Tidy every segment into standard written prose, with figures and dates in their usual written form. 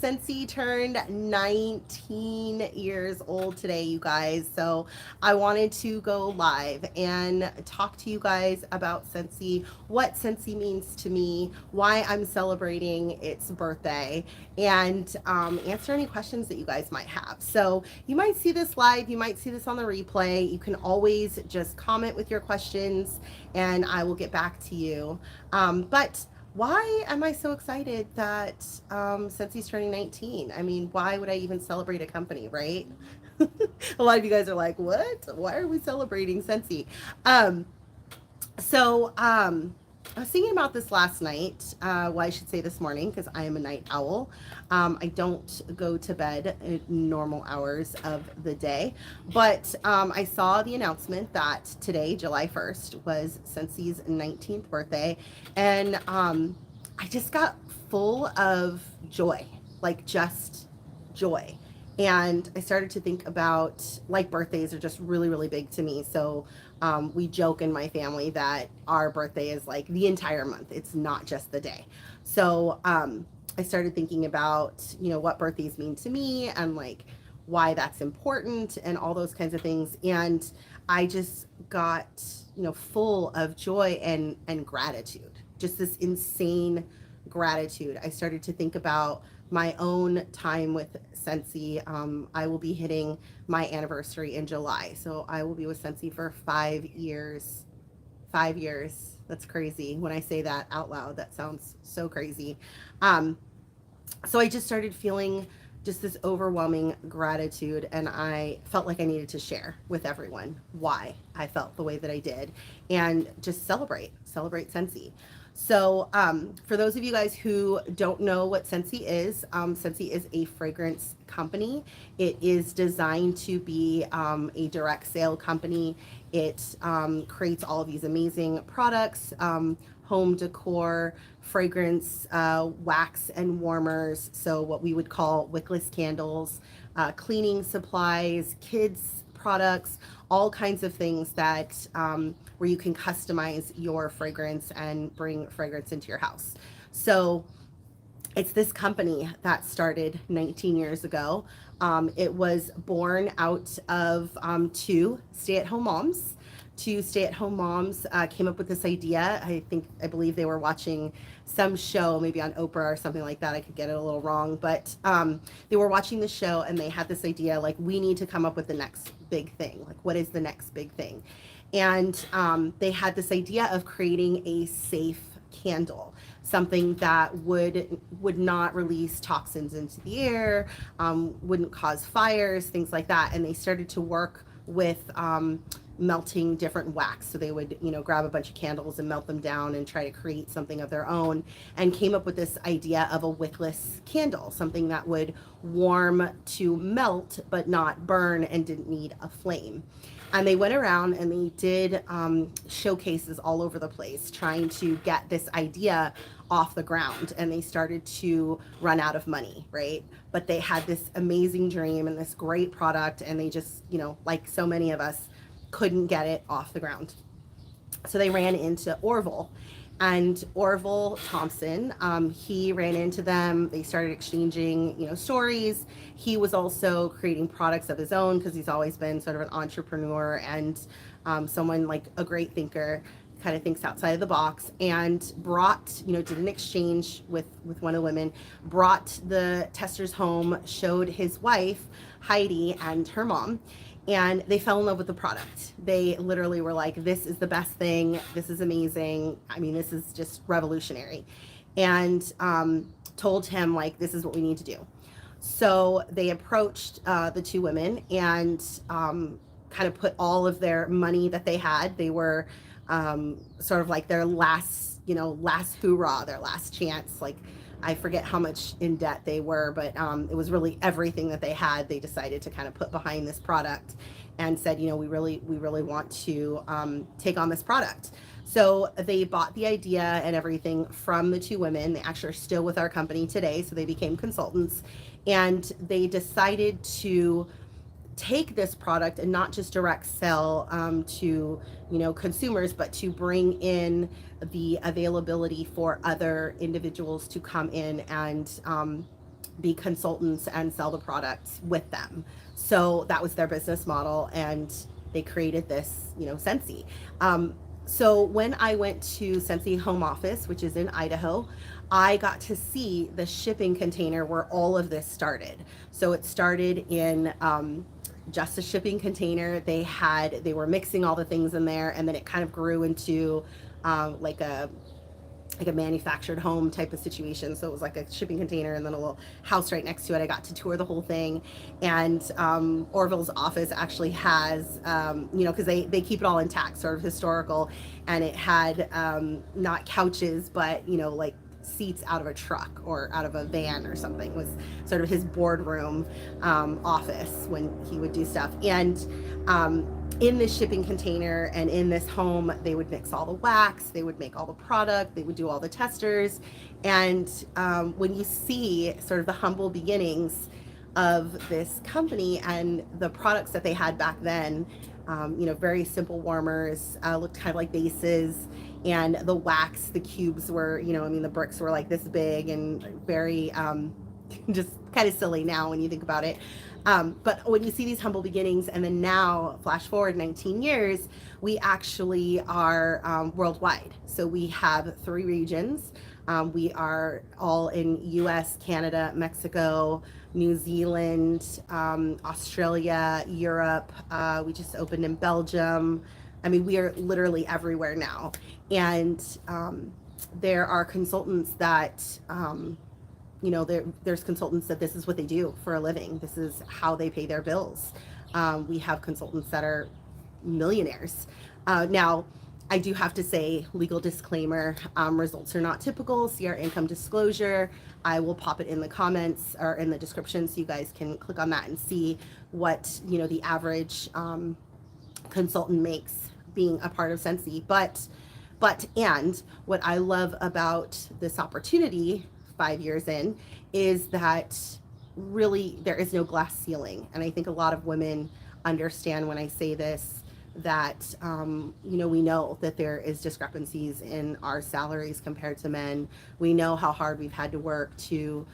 Scentsy turned 19 years old today, you guys. So I wanted to go live and talk to you guys about Scentsy, what Scentsy means to me, why I'm celebrating its birthday, and answer any questions that you guys might have. So you might see this live, you might see this on the replay. You can always just comment with your questions and I will get back to you. But why am I so excited that since he's turning 19? I mean, why would I even celebrate a company, right? A lot of you guys are like, what? Why are we celebrating Scentsy? Um, so I was thinking about this last night. Well, I should say this morning because I am a night owl. I don't go to bed at normal hours of the day, but I saw the announcement that today, July 1st, was Scensy's 19th birthday, and I just got full of joy, like just joy. And I started to think about, like, birthdays are just really, really big to me. So we joke in my family that our birthday is like the entire month. It's not just the day. So I started thinking about, what birthdays mean to me and like why that's important and all those kinds of things. And I just got, full of joy and gratitude, just this insane gratitude. I started to think about my own time with Scentsy. I will be hitting my anniversary in July. So I will be with Scentsy for 5 years. 5 years. That's crazy. When I say that out loud, that sounds so crazy. Um, so I just started feeling just this overwhelming gratitude, and I felt like I needed to share with everyone why I felt the way that I did and just celebrate Scentsy. So for those of you guys who don't know what Scentsy is a fragrance company. It is designed to be a direct sale company. It creates all of these amazing products, home decor, fragrance, wax and warmers. So what we would call wickless candles, cleaning supplies, kids products, all kinds of things that where you can customize your fragrance and bring fragrance into your house. So it's this company that started 19 years ago. It was born out of two stay-at-home moms. Two stay-at-home moms came up with this idea. I believe they were watching some show, maybe on Oprah or something like that. I could get it a little wrong, but they were watching the show and they had this idea, like, we need to come up with the next big thing. Like, what is the next big thing? And they had this idea of creating a safe candle, something that would not release toxins into the air, wouldn't cause fires, things like that. And they started to work with melting different wax. So they would, grab a bunch of candles and melt them down and try to create something of their own, and came up with this idea of a wickless candle, something that would warm to melt but not burn and didn't need a flame. And they went around and they did showcases all over the place trying to get this idea off the ground. And they started to run out of money, right? But they had this amazing dream and this great product, and they just, like so many of us, couldn't get it off the ground. So they ran into Orville, and Orville Thompson, he ran into them. They started exchanging, stories. He was also creating products of his own because he's always been sort of an entrepreneur and someone like a great thinker, kind of thinks outside of the box, and brought, did an exchange with one of the women, brought the testers home, showed his wife, Heidi, and her mom, and they fell in love with the product. They literally were like, this is the best thing. This is amazing. I mean, this is just revolutionary. And told him, like, this is what we need to do. So they approached the two women and kind of put all of their money that they had. They were sort of like their last, last hoorah, their last chance. Like, I forget how much in debt they were, but it was really everything that they had. They decided to kind of put behind this product and said, we really want to take on this product. So they bought the idea and everything from the two women. They actually are still with our company today, so they became consultants, and they decided to take this product and not just direct sell to consumers, but to bring in the availability for other individuals to come in and be consultants and sell the products with them. So that was their business model, and they created this, Scentsy. So when I went to Scentsy home office, which is in Idaho, I got to see the shipping container where all of this started. So it started in just a shipping container. They were mixing all the things in there, and then it kind of grew into like a manufactured home type of situation. So it was like a shipping container and then a little house right next to it. I got to tour the whole thing. And Orville's office actually has, because they keep it all intact, sort of historical. And it had not couches, but, like seats out of a truck or out of a van or something, was sort of his boardroom office when he would do stuff. And in this shipping container and in this home, they would mix all the wax, they would make all the product, they would do all the testers. And when you see sort of the humble beginnings of this company and the products that they had back then, very simple warmers, looked kind of like bases, and the wax, the cubes were, the bricks were like this big and very just kind of silly now when you think about it. But when you see these humble beginnings, and then now, flash forward 19 years, we actually are worldwide. So we have 3 regions. We are all in US, Canada, Mexico, New Zealand, Australia, Europe. We just opened in Belgium. I mean, we are literally everywhere now. And there are consultants that there's consultants that this is what they do for a living. This is how they pay their bills. We have consultants that are millionaires. Now, I do have to say, legal disclaimer, results are not typical. See our income disclosure. I will pop it in the comments or in the description so you guys can click on that and see what, the average consultant makes being a part of Scentsy. And what I love about this opportunity 5 years in is that really there is no glass ceiling. And I think a lot of women understand when I say this, that we know that there is discrepancies in our salaries compared to men. We know how hard we've had to work to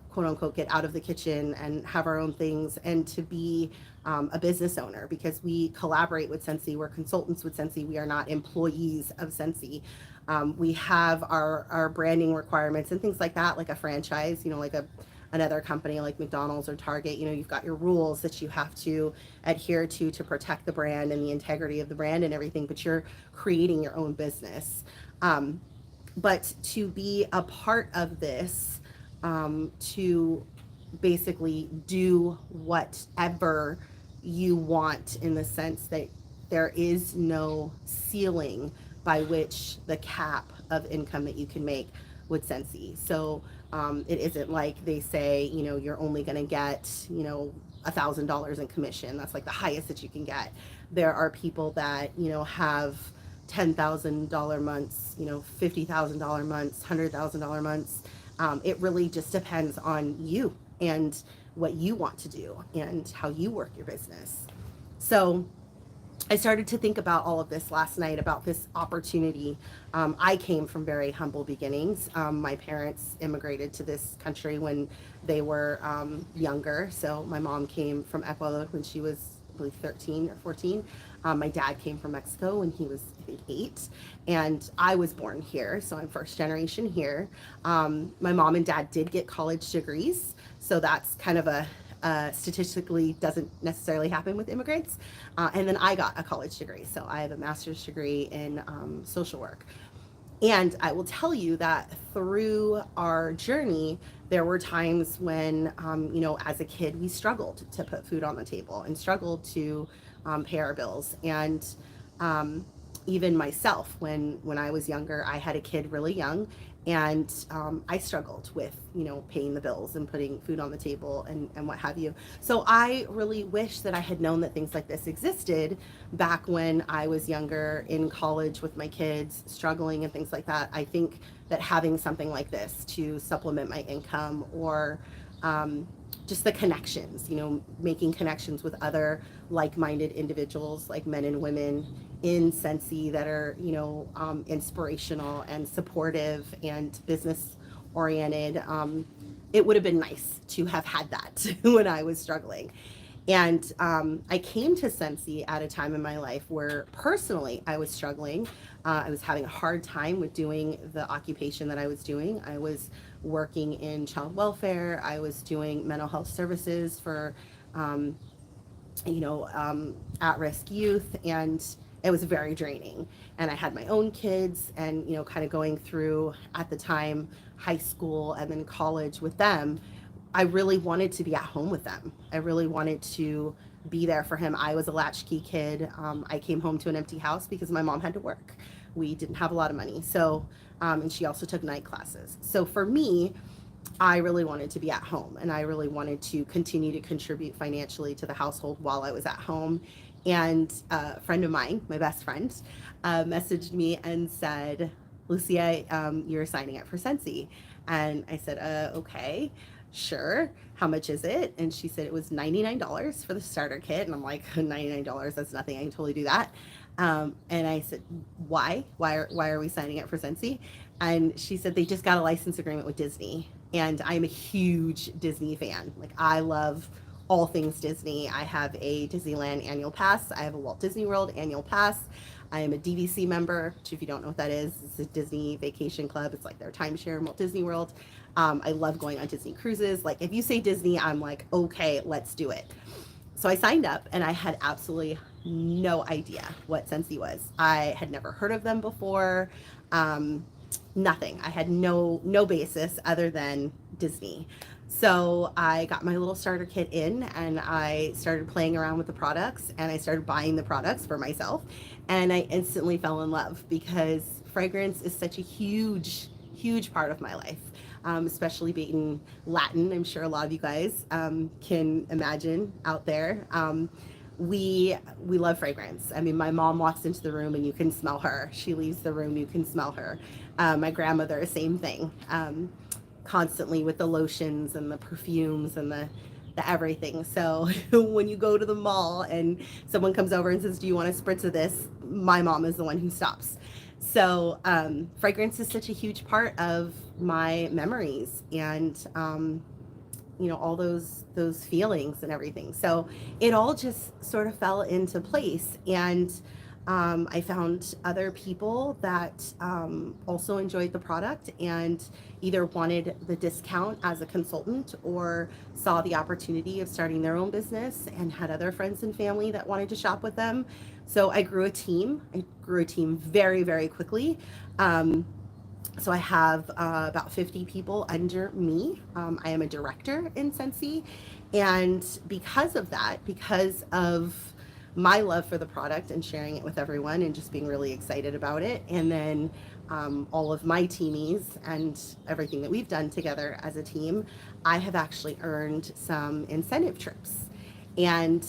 quote unquote get out of the kitchen and have our own things, and to be a business owner, because we collaborate with Scentsy. We're consultants with Scentsy. We are not employees of Scentsy. We have our branding requirements and things like that, like a franchise, like another company like McDonald's or Target. You've got your rules that you have to adhere to protect the brand and the integrity of the brand and everything, but you're creating your own business. But to be a part of this, to basically do whatever you want, in the sense that there is no ceiling by which the cap of income that you can make with Scentsy. So it isn't like they say, you're only going to get, $1,000 in commission. That's like the highest that you can get. There are people that, have $10,000 months, $50,000 months, $100,000 months. It really just depends on you and what you want to do and how you work your business. So I started to think about all of this last night, about this opportunity. I came from very humble beginnings. My parents immigrated to this country when they were younger. So my mom came from Ecuador when she was, I believe, 13 or 14. My dad came from Mexico when he was, I think, 8. And I was born here, so I'm first generation here. My mom and dad did get college degrees, so that's kind of statistically doesn't necessarily happen with immigrants. And then I got a college degree, so I have a master's degree in social work. And I will tell you that through our journey, there were times when, as a kid, we struggled to put food on the table and struggled to pay our bills. And even myself, when I was younger, I had a kid really young, and I struggled with, paying the bills and putting food on the table and what have you. So I really wish that I had known that things like this existed back when I was younger, in college with my kids, struggling and things like that. I think that having something like this to supplement my income, or just the connections, making connections with other like-minded individuals, like men and women in Scentsy, that are, inspirational and supportive and business oriented. it would have been nice to have had that when I was struggling. And I came to Scentsy at a time in my life where personally I was struggling. I was having a hard time with doing the occupation that I was doing. I was working in child welfare. I was doing mental health services for, um, at-risk youth, and it was very draining. And I had my own kids, and kind of going through at the time high school and then college with them. I really wanted to be at home with them. I really wanted to be there for him. I was a latchkey kid. I came home to an empty house because my mom had to work. We didn't have a lot of money. So, and she also took night classes. So for me, I really wanted to be at home, and I really wanted to continue to contribute financially to the household while I was at home. And a friend of mine, my best friend, messaged me and said, Lucia, you're signing up for Scentsy. And I said, okay, sure. How much is it? And she said it was $99 for the starter kit. And I'm like, $99, that's nothing. I can totally do that. And I said, why? Why are we signing up for Scentsy? And she said they just got a license agreement with Disney. And I'm a huge Disney fan. Like, I love all things Disney. I have a Disneyland annual pass. I have a Walt Disney World annual pass. I am a DVC member, which if you don't know what that is, it's a Disney Vacation Club. It's like their timeshare in Walt Disney World. I love going on Disney cruises. Like, if you say Disney, I'm like, okay, let's do it. So I signed up, and I had absolutely no idea what Scentsy was. I had never heard of them before. Nothing. I had no basis other than Disney. So I got my little starter kit in, and I started playing around with the products, and I started buying the products for myself, and I instantly fell in love because fragrance is such a huge part of my life. Especially being Latin. I'm sure a lot of you guys can imagine out there. We love fragrance. I mean, my mom walks into the room and you can smell her. She leaves the room, you can smell her. My grandmother, same thing. Constantly with the lotions and the perfumes and the everything. So when you go to the mall and someone comes over and says, do you want a spritz of this? My mom is the one who stops. So fragrance is such a huge part of my memories, and all those feelings and everything. So it all just sort of fell into place, and I found other people that also enjoyed the product and either wanted the discount as a consultant or saw the opportunity of starting their own business and had other friends and family that wanted to shop with them. So I grew a team. I grew a team very, very quickly. So I have about 50 people under me. I am a director in Scentsy. And because of that, because of my love for the product and sharing it with everyone and just being really excited about it, and then all of my teamies and everything that we've done together as a team, I have actually earned some incentive trips. And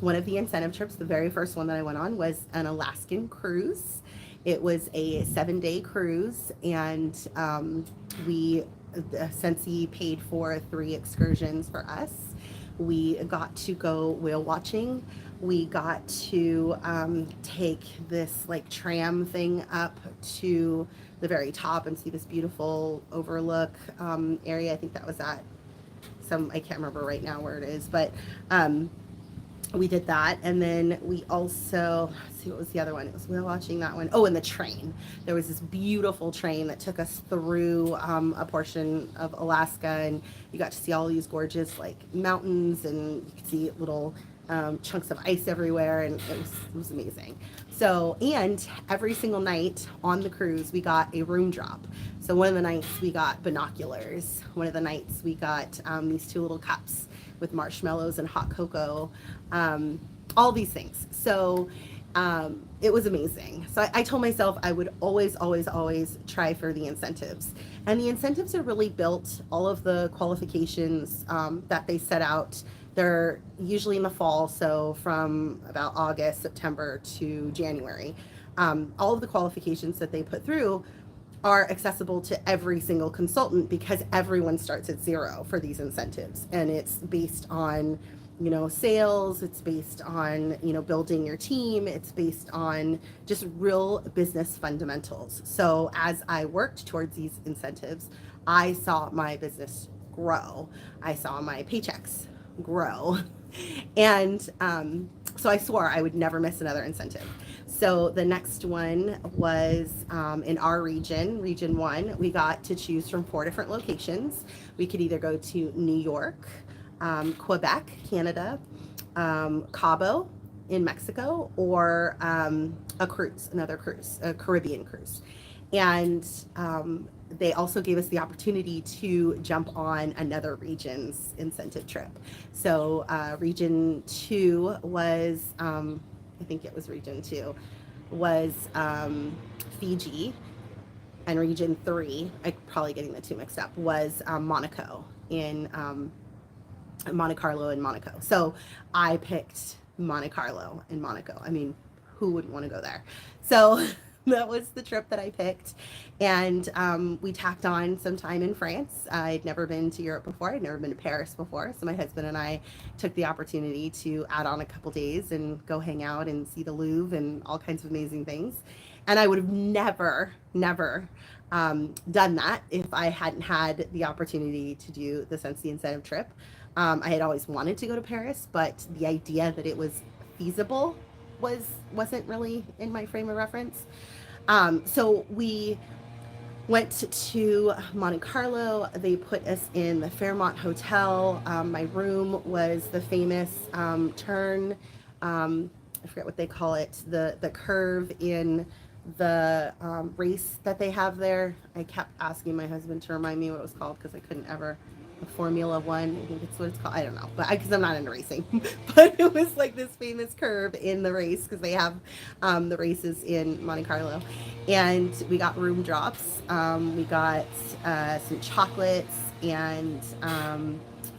one of the incentive trips, the very first one that I went on, was an Alaskan cruise. It was a 7-day cruise, and Scentsy paid for 3 excursions for us. We got to go whale watching. We got to take this like tram thing up to the very top and see this beautiful overlook area. I think that was at I can't remember right now where it is, but we did that. And then we also, let's see, what was the other one? It was whale watching, that one. Oh, and the train. There was this beautiful train that took us through a portion of Alaska, and you got to see all these gorgeous like mountains, and you could see little chunks of ice everywhere, and it was amazing. So, and every single night on the cruise, we got a room drop. So one of the nights we got binoculars. One of the nights we got these 2 little cups with marshmallows and hot cocoa, all these things. So it was amazing. So I told myself I would always try for the incentives. And the incentives are really built, all of the qualifications that they set out. They're usually in the fall, so from about August, September to January. All of the qualifications that they put through are accessible to every single consultant because everyone starts at 0 for these incentives. And it's based on, sales, it's based on, building your team, it's based on just real business fundamentals. So as I worked towards these incentives, I saw my business grow. I saw my paychecks grow. And so I swore I would never miss another incentive. So the next one was in our region, Region 1. We got to choose from 4 different locations. We could either go to New York, Quebec, Canada, Cabo in Mexico, or another cruise, a Caribbean cruise. And they also gave us the opportunity to jump on another region's incentive trip. So Region 2 was, I think it was Region 2, was Fiji, and Region 3, I'm probably getting the two mixed up, was Monaco in Monte Carlo in Monaco. So I picked Monte Carlo in Monaco. I mean, who wouldn't want to go there? So that was the trip that I picked. And we tacked on some time in France. I'd never been to Europe before. I'd never been to Paris before. So my husband and I took the opportunity to add on a couple days and go hang out and see the Louvre and all kinds of amazing things. And I would have never done that if I hadn't had the opportunity to do the Sensi incentive trip. I had always wanted to go to Paris, but the idea that it was feasible wasn't really in my frame of reference. So we went to Monte Carlo. They put us in the Fairmont Hotel. My room was the famous turn. I forget what they call it. The curve in the race that they have there. I kept asking my husband to remind me what it was called because I couldn't ever. Formula One, I think it's what it's called. I don't know, but because I'm not into racing, but it was like this famous curve in the race because they have the races in Monte Carlo, and we got room drops. We got some chocolates and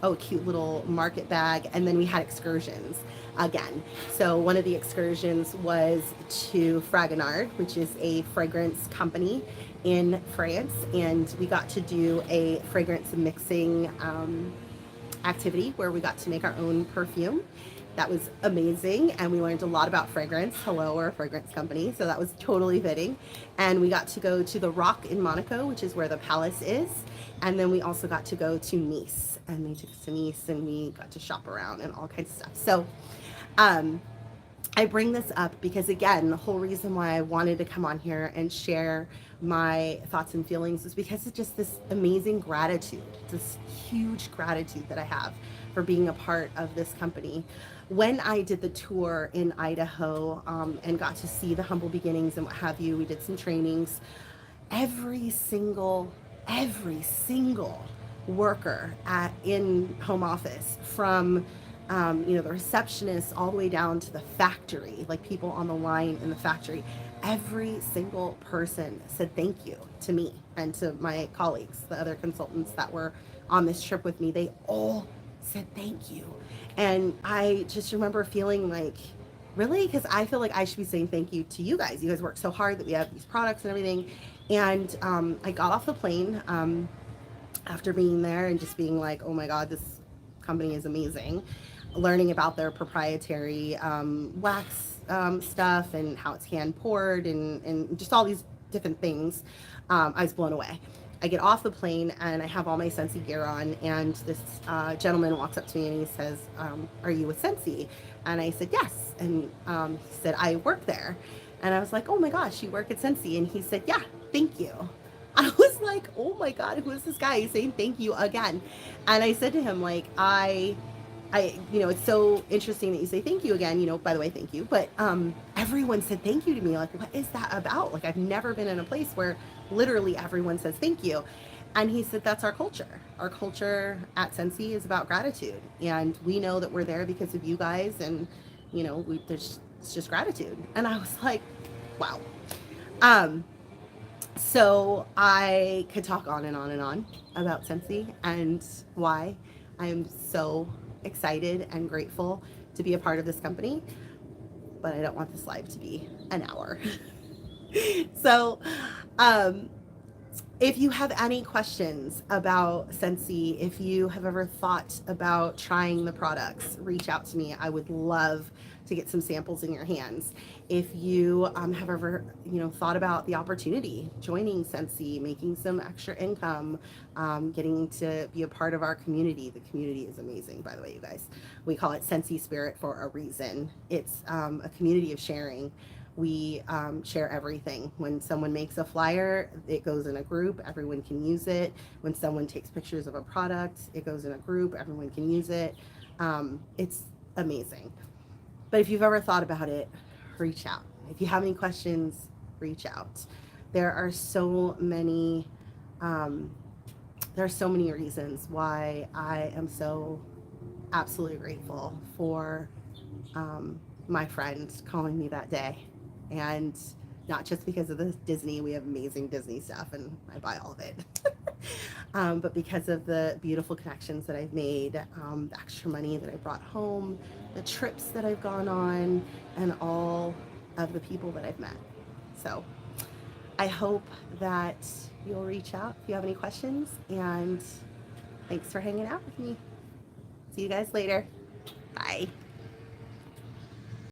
a cute little market bag, and then we had excursions again. So one of the excursions was to Fragonard, which is a fragrance company in France, and we got to do a fragrance mixing activity where we got to make our own perfume. That was amazing, and we learned a lot about fragrance. Hello, we're a fragrance company, so that was totally fitting. And we got to go to the Rock in Monaco, which is where the palace is, and then we also got to go to Nice, and they took us to Nice, and we got to shop around and all kinds of stuff. So I bring this up because, again, the whole reason why I wanted to come on here and share my thoughts and feelings is because it's just this amazing gratitude, this huge gratitude that I have for being a part of this company. When I did the tour in Idaho and got to see the humble beginnings and what have you, we did some trainings. Every single worker in home office, from the receptionist all the way down to the factory, like people on the line in the factory, every single person said thank you to me and to my colleagues, the other consultants that were on this trip with me. They all said thank you. And I just remember feeling like, really? Because I feel like I should be saying thank you to you guys. You guys work so hard that we have these products and everything. And I got off the plane after being there and just being like, oh my God, this company is amazing. Learning about their proprietary wax stuff and how it's hand poured and just all these different things. I was blown away. I get off the plane and I have all my Sensi gear on, and this gentleman walks up to me and he says, are you with Sensi? And I said, yes. And he said, I work there. And I was like, oh my gosh, you work at Sensi? And he said, yeah, thank you. I was like, oh my God, who is this guy? He's saying thank you again. And I said to him, like, it's so interesting that you say thank you again, by the way, thank you. But everyone said thank you to me. Like, what is that about? Like, I've never been in a place where literally everyone says thank you. And he said, that's our culture. Our culture at Sensi is about gratitude. And we know that we're there because of you guys. And, it's just gratitude. And I was like, wow. So I could talk on and on and on about Sensi and why I am so excited and grateful to be a part of this company, but I don't want this live to be an hour. So If you have any questions about Scentsy, if you have ever thought about trying the products, reach out to me. I would love to get some samples in your hands. If you have ever, thought about the opportunity, joining Scentsy, making some extra income, getting to be a part of our community. The community is amazing, by the way, you guys. We call it Scentsy Spirit for a reason. It's a community of sharing. We share everything. When someone makes a flyer, it goes in a group, everyone can use it. When someone takes pictures of a product, it goes in a group, everyone can use it. It's amazing. But if you've ever thought about it, reach out. If you have any questions, reach out. There are so many um, there are so many reasons why I am so absolutely grateful for my friend calling me that day. And not just because of the Disney, we have amazing Disney stuff and I buy all of it. But because of the beautiful connections that I've made, the extra money that I brought home, the trips that I've gone on, and all of the people that I've met. So I hope that you'll reach out if you have any questions. And thanks for hanging out with me. See you guys later. Bye.